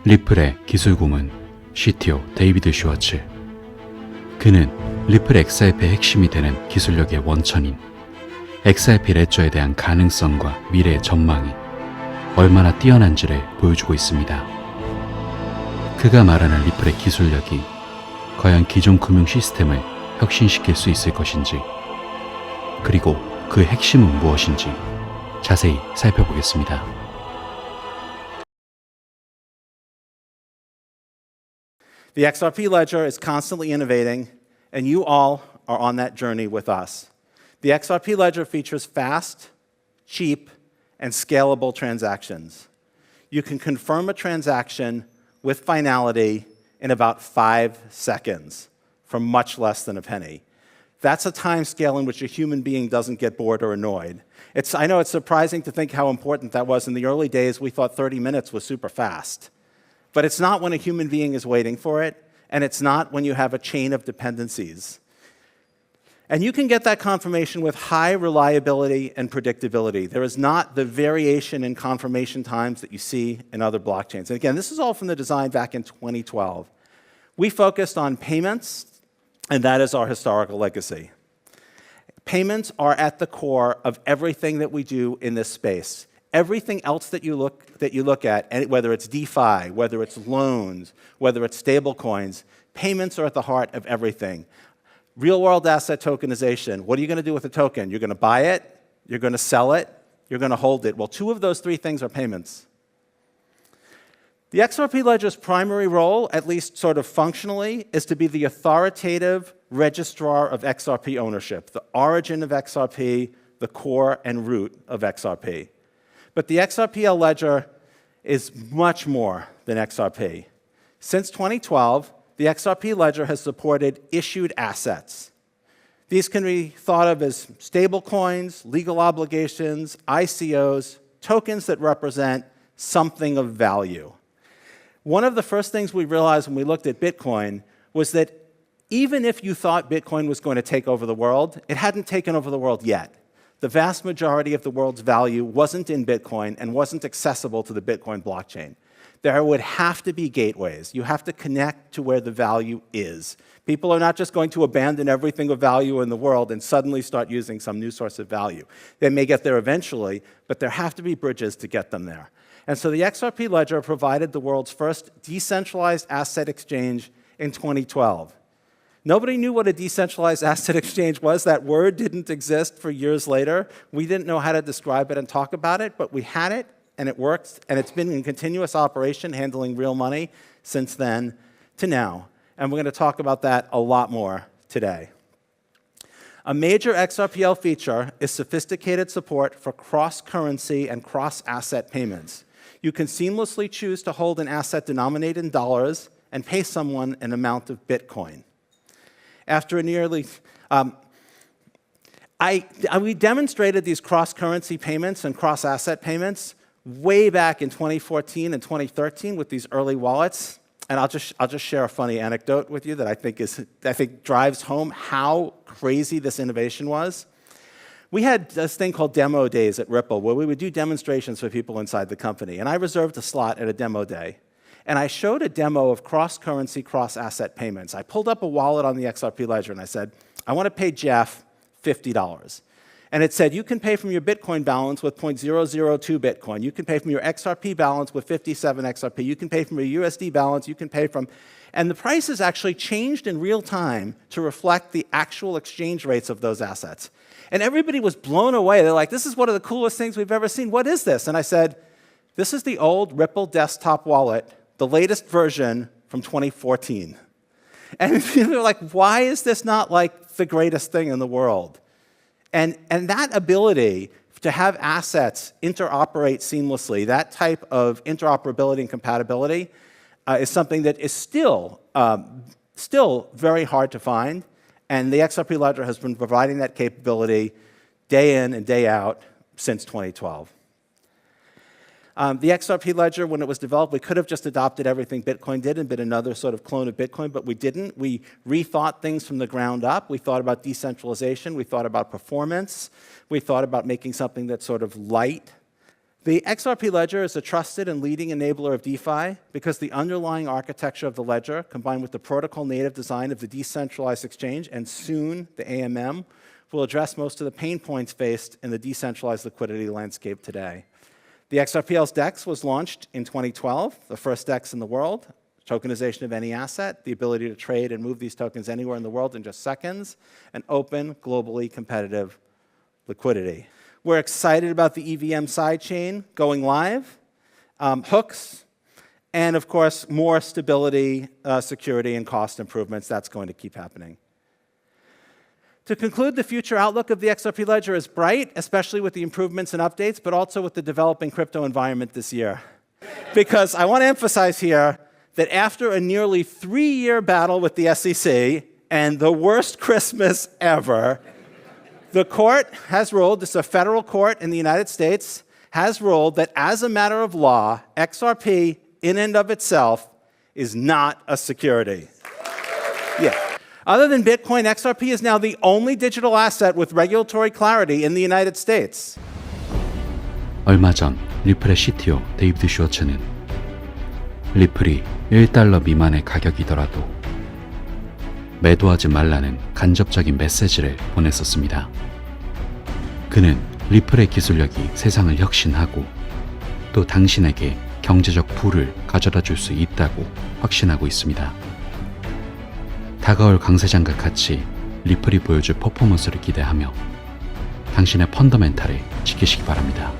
리플의 기술고문 CTO 데이비드 슈워츠. 그는 리플 Xrp의 핵심이 되는 기술력의 원천인 Xrp 레저에 대한 가능성과 미래의 전망이 얼마나 뛰어난지를 보여주고 있습니다. 그가 말하는 리플의 기술력이 과연 기존 금융 시스템을 혁신시킬 수 있을 것인지, 그리고 그 핵심은 무엇인지 자세히 살펴보겠습니다. The XRP ledger is constantly innovating, and you all are on that journey with us. The XRP ledger features fast, cheap, and scalable transactions. You can confirm a transaction with finality in about 5 seconds for much less than a penny. That's a time scale in which a human being doesn't get bored or annoyed. I know it's surprising to think how important that was. In the early days, we thought 30 minutes was super fast. But it's not when a human being is waiting for it, and it's not when you have a chain of dependencies. And you can get that confirmation with high reliability and predictability. There is not the variation in confirmation times that you see in other blockchains. And again, this is all from the design back in 2012. We focused on payments, and that is our historical legacy. Payments are at the core of everything that we do in this space. Everything else that you look at, whether it's DeFi, whether it's loans, whether it's stablecoins, payments are at the heart of everything. Real-world asset tokenization. What are you going to do with a token? You're going to buy it, you're going to sell it, you're going to hold it. Well, 2 of those 3 things are payments. The XRP ledger's primary role, at least sort of functionally, is to be the authoritative registrar of XRP ownership, the origin of XRP, the core and root of XRP. But the XRPL ledger is much more than XRP. Since 2012, the XRP ledger has supported issued assets. These can be thought of as stablecoins, legal obligations, ICOs, tokens that represent something of value. One of the first things we realized when we looked at Bitcoin was that even if you thought Bitcoin was going to take over the world, it hadn't taken over the world yet. The vast majority of the world's value wasn't in Bitcoin and wasn't accessible to the Bitcoin blockchain. There would have to be gateways. You have to connect to where the value is. People are not just going to abandon everything of value in the world and suddenly start using some new source of value. They may get there eventually, but there have to be bridges to get them there. And so the XRP ledger provided the world's first decentralized asset exchange in 2012. Nobody knew what a decentralized asset exchange was. That word didn't exist for years later. We didn't know how to describe it and talk about it, but we had it, and it worked, and it's been in continuous operation, handling real money since then to now. And we're going to talk about that a lot more today. A major XRPL feature is sophisticated support for cross-currency and cross-asset payments. You can seamlessly choose to hold an asset denominated in dollars and pay someone an amount of Bitcoin. After a nearly, we demonstrated these cross-currency payments and cross-asset payments way back in 2014 and 2013 with these early wallets. And I'll just share a funny anecdote with you that I think drives home how crazy this innovation was. We had this thing called demo days at Ripple where we would do demonstrations for people inside the company. And I reserved a slot at a demo day. And I showed a demo of cross-currency, cross-asset payments. I pulled up a wallet on the XRP ledger and I said, I want to pay Jeff $50. And it said, you can pay from your Bitcoin balance with 0.002 Bitcoin. You can pay from your XRP balance with 57 XRP. You can pay from your USD balance. You can pay from... And the prices actually changed in real time to reflect the actual exchange rates of those assets. And everybody was blown away. They're like, this is one of the coolest things we've ever seen. What is this? And I said, this is the old Ripple desktop wallet, the latest version from 2014. And they're like, why is this not like the greatest thing in the world? And that ability to have assets interoperate seamlessly, that type of interoperability and compatibility is something that is still very hard to find. And the XRP ledger has been providing that capability day in and day out since 2012. The XRP ledger, when it was developed, we could have just adopted everything Bitcoin did and been another sort of clone of Bitcoin, but we didn't. We rethought things from the ground up. We thought about decentralization. We thought about performance. We thought about making something that's sort of light, The XRP ledger is a trusted and leading enabler of DeFi because the underlying architecture of the ledger, combined with the protocol native design of the decentralized exchange and soon the AMM, will address most of the pain points faced in the decentralized liquidity landscape today. The XRPL's DEX was launched in 2012, the first DEX in the world, tokenization of any asset, the ability to trade and move these tokens anywhere in the world in just seconds, and open, globally competitive liquidity. We're excited about the EVM sidechain going live, hooks, and of course, more stability, security, and cost improvements. That's going to keep happening. To conclude, the future outlook of the XRP ledger is bright, especially with the improvements and updates, but also with the developing crypto environment this year. Because I want to emphasize here that after a nearly 3-year battle with the SEC and the worst Christmas ever, the court has ruled, this is a federal court in the United States, has ruled that as a matter of law, XRP in and of itself is not a security. Yeah. Other than Bitcoin, XRP is now the only digital asset with regulatory clarity in the United States. 얼마 전 리플의 CTO 데이비드 슈워츠는 리플이 $1 미만의 가격이더라도 매도하지 말라는 간접적인 메시지를 보냈었습니다. 그는 리플의 기술력이 세상을 혁신하고 또 당신에게 경제적 부를 가져다 줄 수 있다고 확신하고 있습니다. 다가올 강세장과 같이 리플이 보여줄 퍼포먼스를 기대하며 당신의 펀더멘탈을 지키시기 바랍니다.